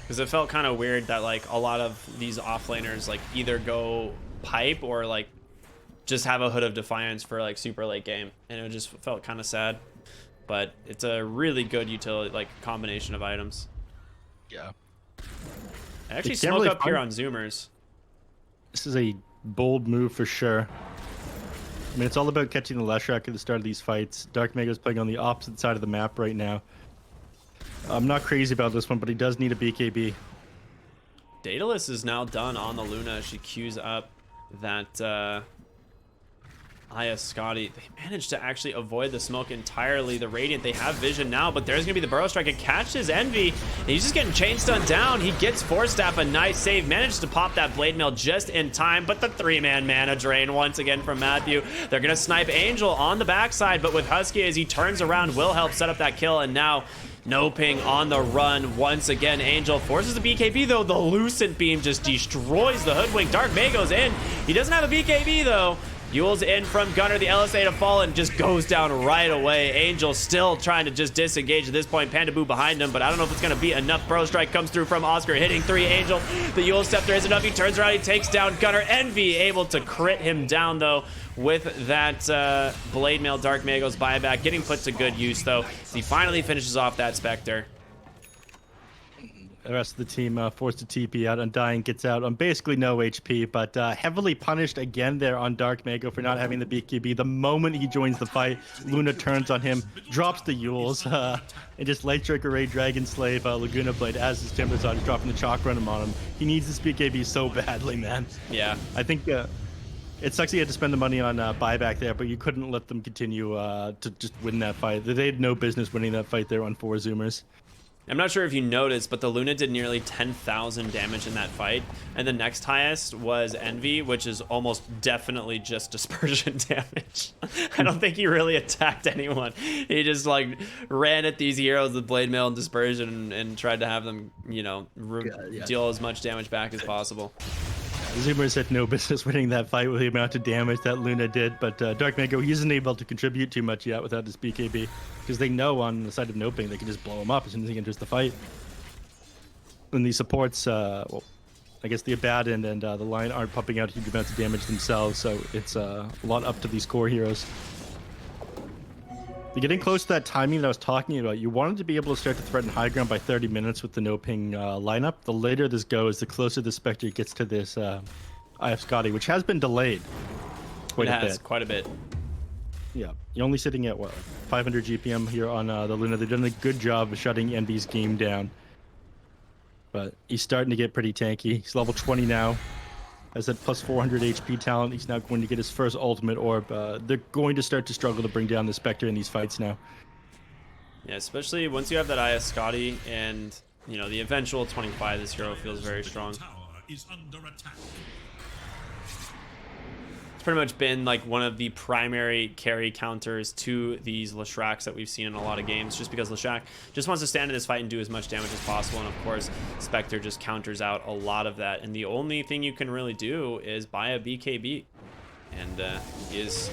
Because it felt kind of weird that like a lot of these offlaners like either go pipe or like just have a Hood of Defiance for like super late game, and it just felt kind of sad. But it's a really good utility, like combination of items. Yeah. I actually It's smoke generally up here fun. on Zoomers. This is a bold move for sure. I mean, it's all about catching the Leshrac at the start of these fights. Dark Mega's playing on the opposite side of the map right now. I'm not crazy about this one, but he does need a BKB. Daedalus is now done on the Luna. She queues up that Aya Scotty. They managed to actually avoid the smoke entirely. The Radiant, they have vision now, but there's going to be the Burrow Strike. It catches Envy, and he's just getting chain stunned down. He gets Force Staff, a nice save. Managed to pop that Blade Mail just in time, but the 3-man mana drain once again from Matthew. They're going to snipe Angel on the backside, but with Husky, as he turns around, will help set up that kill, and now NoPing on the run once again. Angel forces the BKB though. The Lucent Beam just destroys the Hoodwink. Dark May goes in. He doesn't have a BKB though. Yule's in from Gunner, the LSA to fall, and just goes down right away. Angel still trying to just disengage at this point. Panda Boo behind him, but I don't know if it's going to be enough. Burrow Strike comes through from Oscar, hitting 3 Angel. The Yule Scepter is enough. He turns around, he takes down Gunner. Envy able to crit him down, though, with that Blade Mail. Dark Mago's buyback, getting put to good use, though. He finally finishes off that Spectre. The rest of the team forced to TP out. Undying gets out on basically no HP, but heavily punished again there on Dark Mago for not having the BKB. The moment he joins the fight, Luna turns on him, drops the Yules, and just Light Strike Array, Dragon Slave, Laguna Blade as his Timbers on, dropping the Chalk Run on him. He needs this BKB so badly, man. Yeah. I think it sucks he had to spend the money on buyback there, but you couldn't let them continue to just win that fight. They had no business winning that fight there on 4 Zoomers. I'm not sure if you noticed, but the Luna did nearly 10,000 damage in that fight, and the next highest was Envy, which is almost definitely just dispersion damage. I don't think he really attacked anyone. He just like ran at these heroes with Blade Mail and dispersion and tried to have them, you know, deal as much damage back as possible. Zoomers had no business winning that fight with the amount of damage that Luna did, but Dark Mago, he isn't able to contribute too much yet without his BKB, because they know on the side of NoPing they can just blow him up as soon as he enters the fight. And the supports, well, I guess the Abaddon and the Lion aren't pumping out huge amounts of damage themselves, so it's a lot up to these core heroes. You're getting close to that timing that I was talking about. You wanted to be able to start to threaten high ground by 30 minutes with the NoPing lineup. The later this goes, the closer the Spectre gets to this IF Scotty, which has been delayed quite a bit. Yeah, you're only sitting at, what, 500 GPM here on the Luna. They've done a good job of shutting Envy's game down. But he's starting to get pretty tanky. He's level 20 now. Has that plus 400 HP talent. He's now going to get his first ultimate orb. They're going to start to struggle to bring down the Spectre in these fights now. Yeah, especially once you have that IS Scotty and, you know, the eventual 25, this hero feels very strong. Tower is under attack. It's pretty much been like one of the primary carry counters to these Leshracs that we've seen in a lot of games, just because Leshrac just wants to stand in this fight and do as much damage as possible, and of course Spectre just counters out a lot of that, and the only thing you can really do is buy a BKB, and he is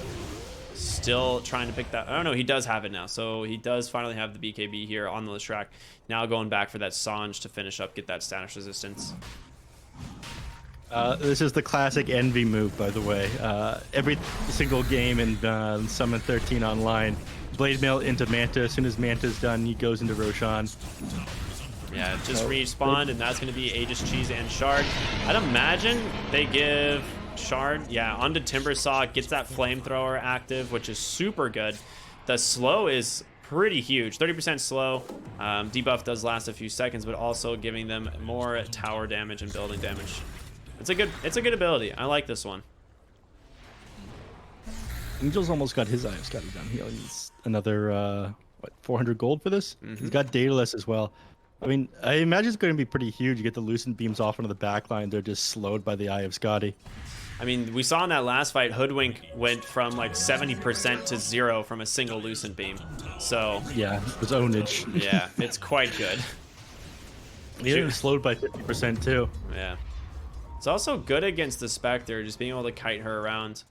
still trying to pick that. I don't know, he does have it now, so he does finally have the BKB here on the Leshrac. Now going back for that Sange to finish up, get that status resistance. This is the classic Envy move, by the way. Every single game in Summon 13 online, Blade Mail into Manta. As soon as Manta's done, he goes into Roshan. Yeah, just respawned, and that's going to be Aegis Cheese and Shard. I'd imagine they give Shard, yeah, onto Timbersaw, gets that Flamethrower active, which is super good. The slow is pretty huge, 30% slow. Debuff does last a few seconds, but also giving them more tower damage and building damage. It's a good ability. I like this one. Angel's almost got his IF Scotty done. He needs another what, 400 gold for this. He's got Daedalus as well. I mean, I imagine it's going to be pretty huge. You get the Lucent beams off onto the back line. They're just slowed by the Eye of Scotty. I mean, we saw in that last fight, Hoodwink went from like 70% to 0 from a single Lucent beam. So Yeah, it was ownage. yeah, it's quite good. Yeah, it was slowed by 50% too. Yeah. It's also good against the Spectre, just being able to kite her around.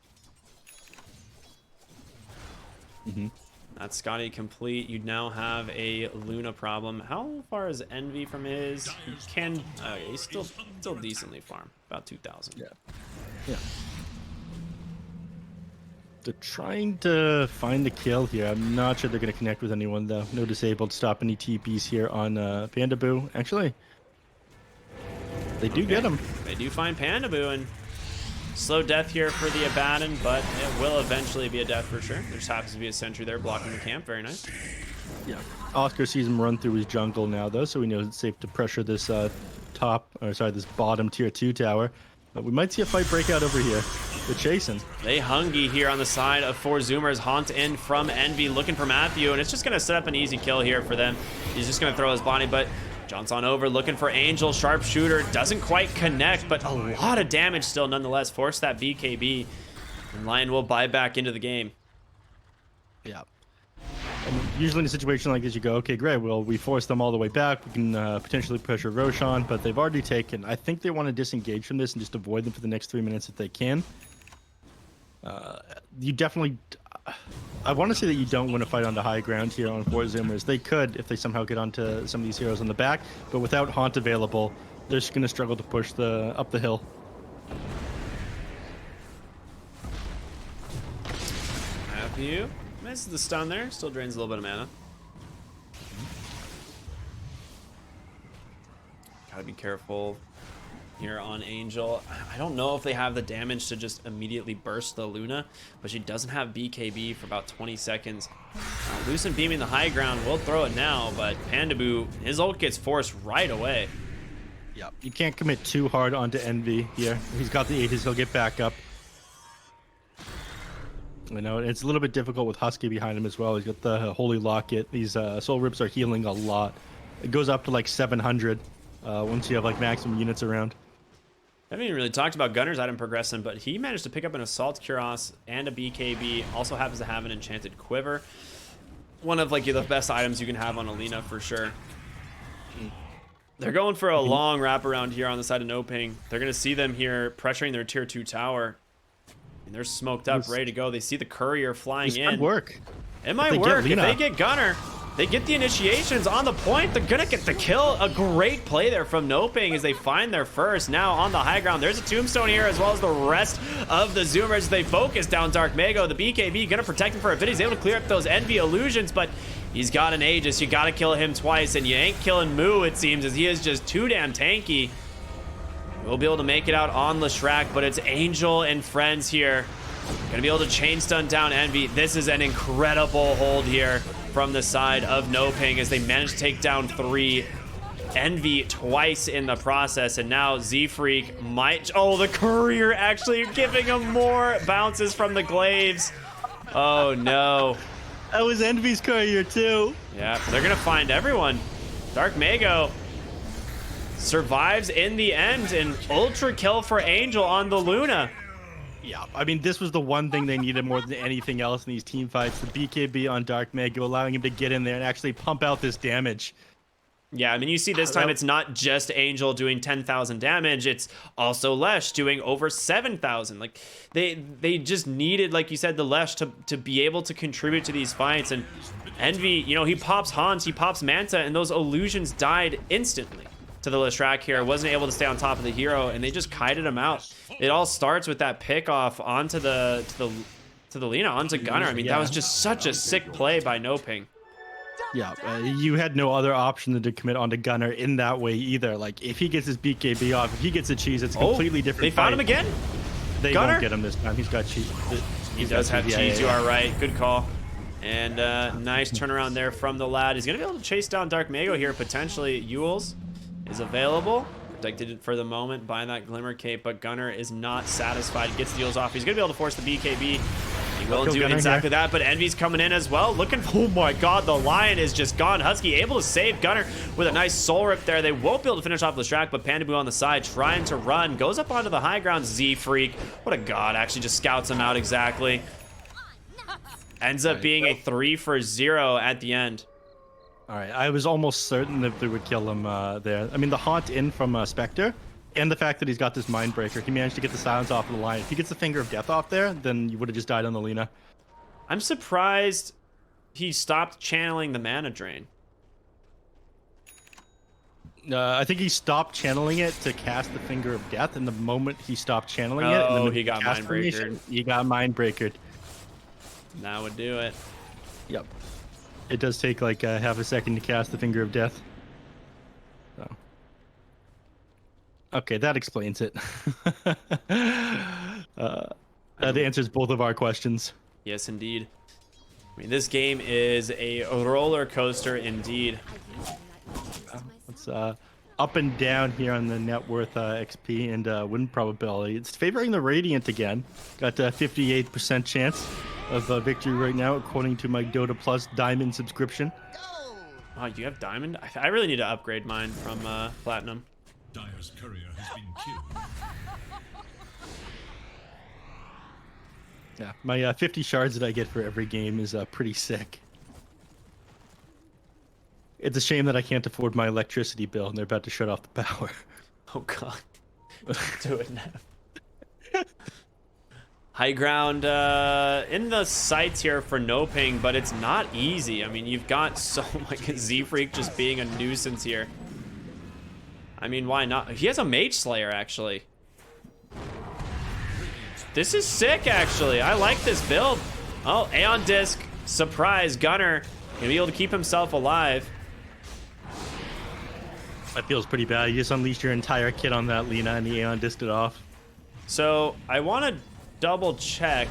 That's Scotty complete. You now have a Luna problem. How far is Envy from his? He can. He's still decently farm. About 2,000. Yeah. Yeah. They're trying to find the kill here. I'm not sure they're going to connect with anyone though. No disabled. Stop any TPs here on Panda Boo. Actually, they do get him. They do find Panda Boo, and slow death here for the Abaddon, but it will eventually be a death for sure. There just happens to be a sentry there blocking the camp. Very nice. Yeah. Oscar sees him run through his jungle now though, so he knows it's safe to pressure this this bottom tier 2 tower. But we might see a fight break out over here. They're chasing. They hungy here on the side of 4 Zoomers. Haunt in from Envy, looking for Matthew, and it's just going to set up an easy kill here for them. He's just going to throw his body, but jumps on over, looking for Angel. Sharpshooter doesn't quite connect, but a lot of damage still nonetheless. Force that BKB, and Lion will buy back into the game. Yeah. And usually in a situation like this, you go, okay, great. Well, we force them all the way back. We can potentially pressure Roshan, but they've already taken. I think they want to disengage from this and just avoid them for the next 3 minutes if they can. You definitely. I want to say that you don't want to fight on the high ground here on 4 Zoomers. They could if they somehow get onto some of these heroes on the back, but without Haunt available, they're just going to struggle to push up the hill. Matthew misses the stun there. Still drains a little bit of mana. Gotta be careful here on Angel. I don't know if they have the damage to just immediately burst the Luna, but she doesn't have BKB for about 20 seconds. Lucent beaming the high ground will throw it now, but Pandaboo, his ult gets forced right away. Yeah, you can't commit too hard onto Envy here. He's got the Aegis, he'll get back up. You know, it's a little bit difficult with Husky behind him as well. He's got the Holy Locket. These Soul Rips are healing a lot. It goes up to like 700 once you have like maximum units around. I haven't even really talked about Gunner's item progression, but he managed to pick up an Assault Cuirass and a BKB. Also happens to have an Enchanted Quiver. One of like the best items you can have on Alina for sure. They're going for a long wraparound here on the side of NoPing. They're going to see them here pressuring their tier 2 tower. And they're smoked up, ready to go. They see the courier flying in. It might work. It might work. If they get Gunner, they get the initiations on the point. They're going to get the kill. A great play there from NoPing as they find their first. Now on the high ground, there's a tombstone here as well as the rest of the Zoomers. They focus down Dark Mago. The BKB going to protect him for a bit. He's able to clear up those Envy illusions, but he's got an Aegis. You got to kill him twice, and you ain't killing Moo, it seems, as he is just too damn tanky. We'll be able to make it out on Leshrac, but it's Angel and friends here. Gonna be able to chain stun down Envy. This is an incredible hold here from the side of NoPing as they manage to take down 3. Envy twice in the process, and now Z-Freak might... Oh, the courier actually giving him more bounces from the glaives. Oh, no. That was Envy's courier, too. Yeah, they're gonna find everyone. Dark Mago survives in the end, and ultra kill for Angel on the Luna. Yeah, I mean, this was the one thing they needed more than anything else in these team fights. The BKB on Dark Mago, allowing him to get in there and actually pump out this damage. Yeah, I mean, you see this time it's not just Angel doing 10,000 damage, it's also Lesh doing over 7,000. Like, they just needed, like you said, the Lesh to be able to contribute to these fights. And Envy, you know, he pops Hans, he pops Manta, and those illusions died instantly to the Leshrac here. Wasn't able to stay on top of the hero, and they just kited him out. It all starts with that pick off onto the Lina, onto Gunner. I mean, that was just such a sick play by NoPing. Yeah, you had no other option than to commit onto Gunner in that way either. Like, if he gets his BKB off, if he gets a cheese, it's a completely different They found him again? They Gunner? won't get him this time. He's got cheese. He does have cheese, you are right. Good call. And nice turnaround there from the lad. He's going to be able to chase down Dark Mago here, potentially. Yules is available. Protected for the moment by that Glimmer Cape, but Gunner is not satisfied. Gets the Yules off. He's going to be able to force the BKB. He will Kill do Gunner exactly here. that, but Envy's coming in as well. Looking for, oh my god, the Lion is just gone. Husky able to save Gunner with a nice soul rip there. They won't be able to finish off Leshrac, but Panda Boo on the side trying to run. Goes up onto the high ground. Z-Freak, what a god, actually just scouts him out exactly. Ends up being a 3 for 0 at the end. All right, I was almost certain that they would kill him there. I mean, the haunt in from Spectre, and the fact that he's got this Mind Breaker, he managed to get the silence off of the Lion. If he gets the Finger of Death off there, then you would have just died on the Lina. I'm surprised he stopped channeling the mana drain. I think he stopped channeling it to cast the Finger of Death, and the moment he stopped channeling it, and then he got Mind Breakered. He got Mind Breakered. That would do it. Yep. It does take like half a second to cast the Finger of Death. So. Okay, that explains it. That answers both of our questions. Yes, indeed. I mean, this game is a roller coaster indeed. It's up and down here on the net worth XP and win probability. It's favoring the Radiant again. Got a 58% chance of victory right now, according to my Dota Plus Diamond subscription. Oh, you have Diamond? I really need to upgrade mine from Platinum. Dire's courier has been killed. Yeah, my 50 shards that I get for every game is pretty sick. It's a shame that I can't afford my electricity bill and they're about to shut off the power. Oh god. Do it now. High ground in the sights here for NoPing, but it's not easy. I mean, you've got so like Z-Freak just being a nuisance here. I mean, why not? He has a Mage Slayer, actually. This is sick, actually. I like this build. Oh, Aeon Disc. Surprise, Gunner. Gonna be able to keep himself alive. That feels pretty bad. You just unleashed your entire kit on that Lina and the Aeon disced it off. So, I want to double check.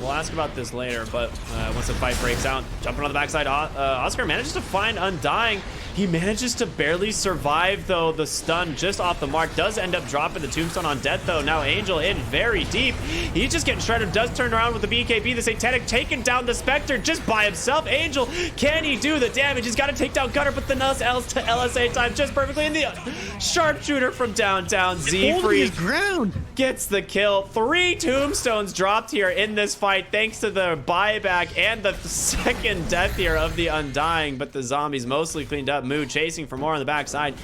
We'll ask about this later, but once the fight breaks out, jumping on the backside, Oscar manages to find Undying. He manages to barely survive, though, the stun just off the mark. Does end up dropping the tombstone on death, though. Now Angel in very deep. He's just getting shredded. Does turn around with the BKB. The Satanic taking down the Spectre just by himself. Angel, can he do the damage? He's got to take down Gunner, but the Ls to LSA time just perfectly. And the sharpshooter from downtown, Z-Freak ground. gets the kill. 3 tombstones dropped here in this fight thanks to the buyback and the second death here of the Undying, but the zombies mostly cleaned up. Moo chasing for more on the backside.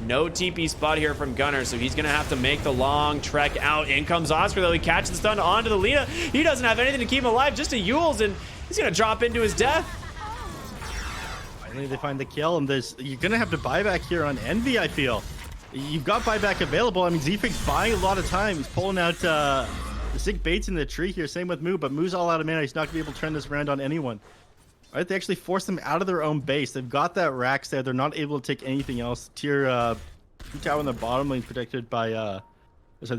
No TP spot here from Gunner, so he's gonna have to make the long trek out. In comes Oscar, though. He catches the stun onto the Lina. He doesn't have anything to keep him alive, just a Yules, and he's gonna drop into his death. Finally, they find the kill, and you're gonna have to buy back here on Envy, I feel. You've got buyback available. I mean, Z-Freak's buying a lot of time. He's pulling out the sick baits in the tree here. Same with Moo, but Moo's all out of mana. He's not gonna be able to turn this around on anyone. All right, they actually force them out of their own base. They've got that Rax there. They're not able to take anything else. Tier 2 tower in the bottom lane is protected by the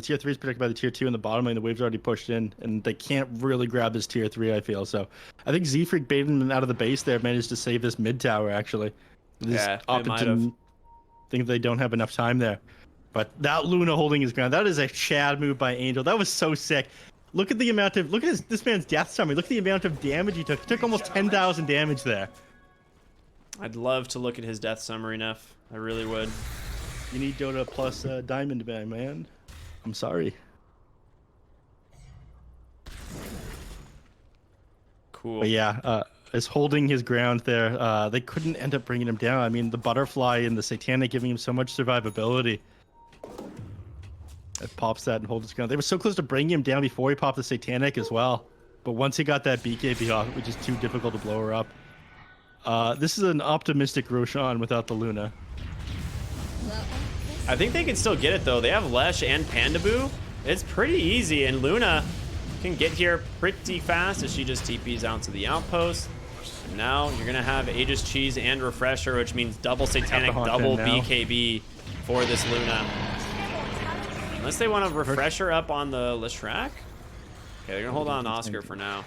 tier 3 is protected by the tier 2 in the bottom lane. The wave's already pushed in, and they can't really grab this tier 3, I feel. So I think Z-Freak baiting them out of the base there managed to save this mid tower, actually. Yeah, it might have. Think they don't have enough time there. But that Luna holding his ground, that is a Chad move by Angel. That was so sick. Look at the amount of, this man's death summary. Look at the amount of damage he took. He took almost 10,000 damage there. I'd love to look at his death summary, Neff. I really would. You need Dota plus Diamond, man. I'm sorry. Cool. But yeah, is holding his ground there. They couldn't end up bringing him down. I mean, the Butterfly and the Satanic giving him so much survivability. It pops that and holds his ground. They were so close to bringing him down before he popped the Satanic as well. But once he got that BKB off, which is too difficult to blow her up. This is an optimistic Roshan without the Luna. I think they can still get it, though. They have Lesh and Pandaboo. It's pretty easy, and Luna can get here pretty fast as she just TPs out to the outpost. And now you're going to have Aegis Cheese and Refresher, which means double Satanic, double BKB for this Luna. Unless they want to Refresher up on the Leshrac. Okay, they're going to hold on Oscar for now.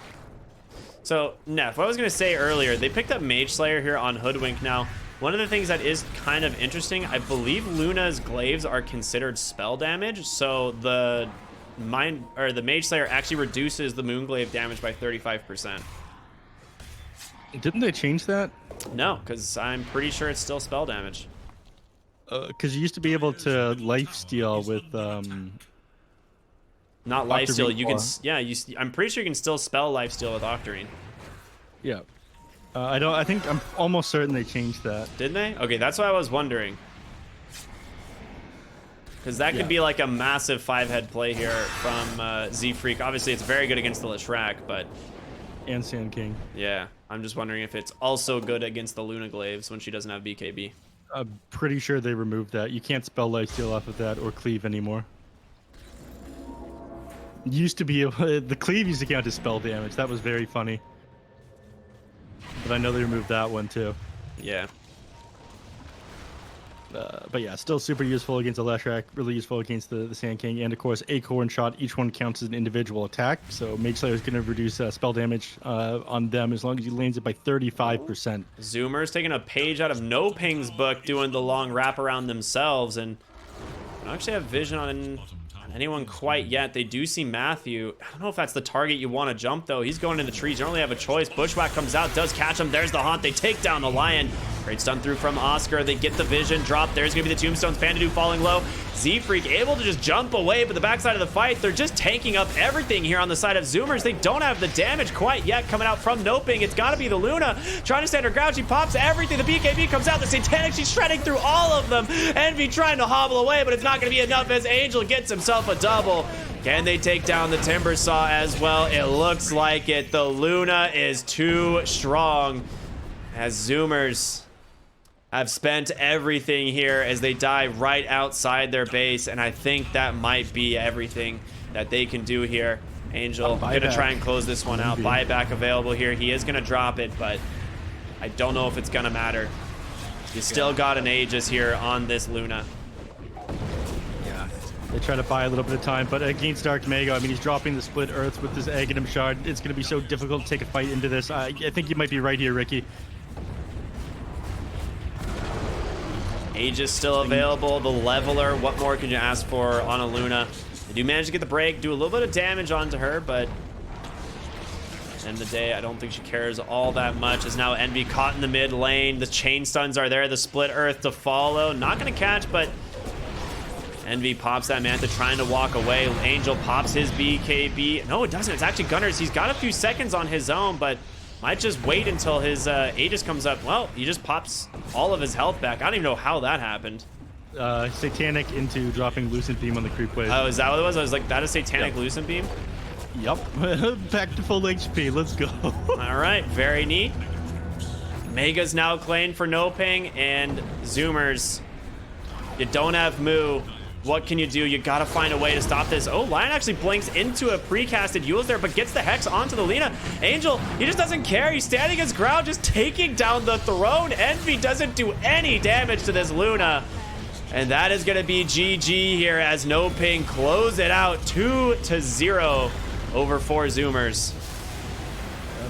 So, Neff, what I was going to say earlier, they picked up Mage Slayer here on Hoodwink. Now, one of the things that is kind of interesting, I believe Luna's glaives are considered spell damage, so the the Mage Slayer actually reduces the Moonglaive damage by 35%. Didn't they change that? No, because I'm pretty sure it's still spell damage. Because you used to be able to lifesteal with Not Octarine lifesteal. You can, Claw. yeah. I'm pretty sure you can still spell lifesteal with Octarine. Yeah. I think I'm almost certain they changed that. Didn't they? Okay, that's what I was wondering. Because that could be like a massive 5-head play here from Z-Freak. Obviously, it's very good against the Leshrac, but And Sand King. yeah, I'm just wondering if it's also good against the Luna Glaives when she doesn't have BKB. I'm pretty sure they removed that. You can't spell lifesteal off of that or cleave anymore. Used to be able, the cleave used to count as spell damage. That was very funny. But I know they removed that one too. Yeah. But yeah, still super useful against the Leshrac, really useful against the Sand King, and of course, Acorn Shot, each one counts as an individual attack, so Mage Slayer is going to reduce spell damage on them as long as he lands it by 35%. Zoomers taking a page out of NoPing's book, doing the long wraparound themselves, and I don't actually have vision on anyone quite yet. They do see Matthew. I don't know if that's the target you want to jump, though. He's going in the trees. You don't really have a choice. Bushwhack comes out, does catch him. There's the haunt. They take down the Lion. Great stun through from Oscar. They get the vision drop. There's going to be the tombstones. Bandidoo falling low. Z-Freak able to just jump away, but the backside of the fight, they're just tanking up everything here on the side of Zoomers. They don't have the damage quite yet coming out from NoPing. It's got to be the Luna trying to stand her ground. She pops everything. The BKB comes out. The Satanic, she's shredding through all of them. Envy trying to hobble away, but it's not going to be enough as Angel gets himself a double. Can they take down the Timber Saw as well? It looks like it. The Luna is too strong as Zoomers have spent everything here as they die right outside their base, and I think that might be everything that they can do here. Angel gonna try and close this one out. Buyback available here. He is gonna drop it, but I don't know if it's gonna matter. You still got an Aegis here on this Luna. Yeah. They try to buy a little bit of time, but against Dark Mega, I mean, he's dropping the split earths with this Aghanim Shard. It's going to be so difficult to take a fight into this. I think you might be right here, Ricky. Aegis still available. The Leveler, what more can you ask for on a Luna? They do manage to get the break, do a little bit of damage onto her, but at the end of the day, I don't think she cares all that much. As now Envy caught in the mid lane. The chain stuns are there. The split earth to follow. Not going to catch, but Envy pops that Manta trying to walk away. Angel pops his BKB. No, it doesn't. It's actually Gunners. He's got a few seconds on his own, but might just wait until his Aegis comes up. Well, he just pops all of his health back. I don't even know how that happened. Satanic into dropping Lucent Beam on the creep wave. Oh, is that what it was? I was like, that is Satanic Lucent Beam? Yep. Back to full HP. Let's go. All right, very neat. Mega's now claimed for NoPing, and Zoomers, you don't have Moo. What can you do? You gotta find a way to stop this. Oh, Lion actually blinks into a precasted Eul's there, but gets the Hex onto the Lina. Angel, he just doesn't care. He's standing his ground, just taking down the throne. Envy doesn't do any damage to this Luna. And that is gonna be GG here as NoPing close it out 2-0 over 4 Zoomers.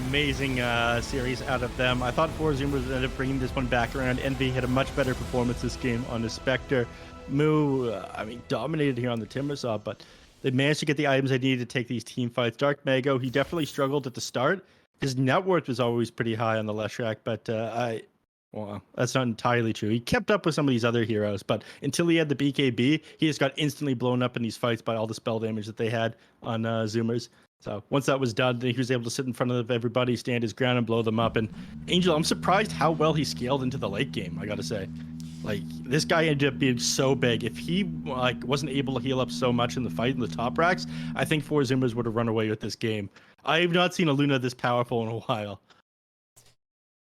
Amazing series out of them. I thought 4 Zoomers ended up bringing this one back around. Envy had a much better performance this game on the Spectre. Moo, I mean, dominated here on the Timbersaw, but they managed to get the items they needed to take these team fights. Dark Mago, he definitely struggled at the start. His net worth was always pretty high on the Leshrac, but well, that's not entirely true. He kept up with some of these other heroes, but until he had the BKB, he just got instantly blown up in these fights by all the spell damage that they had on Zoomers. So once that was done, he was able to sit in front of everybody, stand his ground, and blow them up. And Angel, I'm surprised how well he scaled into the late game, I gotta say. Like, this guy ended up being so big. If he wasn't able to heal up so much in the fight in the top racks, I think 4 Zoomers would have run away with this game. I've not seen a Luna this powerful in a while.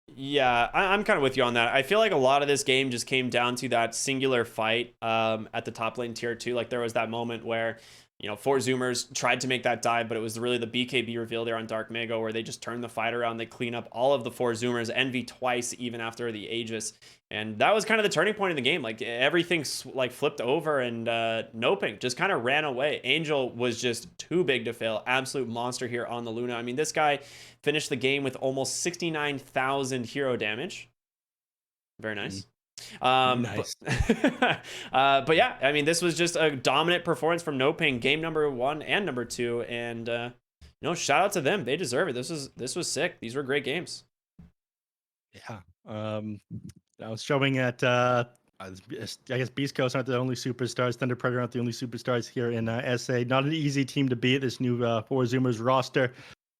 Yeah, I'm kind of with you on that. I feel like a lot of this game just came down to that singular fight at the top lane tier 2. Like, there was that moment where, you know, 4 Zoomers tried to make that dive, but it was really the BKB reveal there on Dark Mago where they just turned the fight around. They clean up all of the 4 Zoomers, Envy twice even after the Aegis. And that was kind of the turning point in the game. Like, everything like flipped over, and NoPing just kind of ran away. Angel was just too big to fail. Absolute monster here on the Luna. I mean, this guy finished the game with almost 69,000 hero damage. Very nice. Nice. But yeah, I mean, this was just a dominant performance from NoPing, game number 1 and number 2, and shout out to them. They deserve it. This was sick. These were great games. Yeah. I was showing at I guess Beast Coast aren't the only superstars. Thunder Predator aren't the only superstars here in SA. Not an easy team to beat. This new Four Zoomers roster,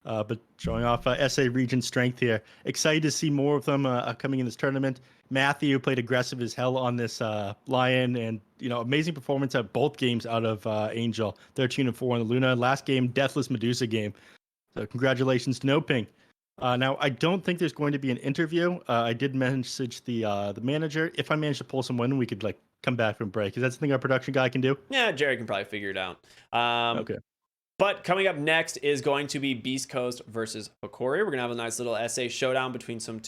but showing off SA region strength here. Excited to see more of them coming in this tournament. Matthew played aggressive as hell on this Lion, and amazing performance at both games out of Angel. 13-4 on the Luna. Last game, Deathless Medusa game. So congratulations to NoPing. Now, I don't think there's going to be an interview. I did message the manager. If I manage to pull someone, we could come back from break. Is that something our production guy can do? Yeah, Jerry can probably figure it out. Okay. But coming up next is going to be Beast Coast versus Hokori. We're going to have a nice little SA showdown between some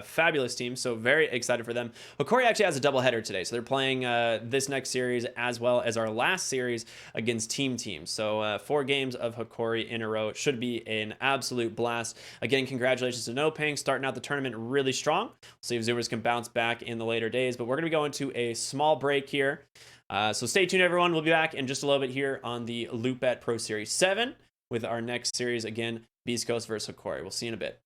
fabulous teams, so very excited for them. Hokori actually has a doubleheader today, so they're playing this next series as well as our last series against Team. So 4 games of Hokori in a row. It should be an absolute blast. Again, congratulations to NoPing, starting out the tournament really strong. We'll see if Zoomers can bounce back in the later days, but we're going to be going to a small break here. So stay tuned, everyone. We'll be back in just a little bit here on the Loop Bet Pro Series 7 with our next series, again, Beast Coast versus Hokori. We'll see you in a bit.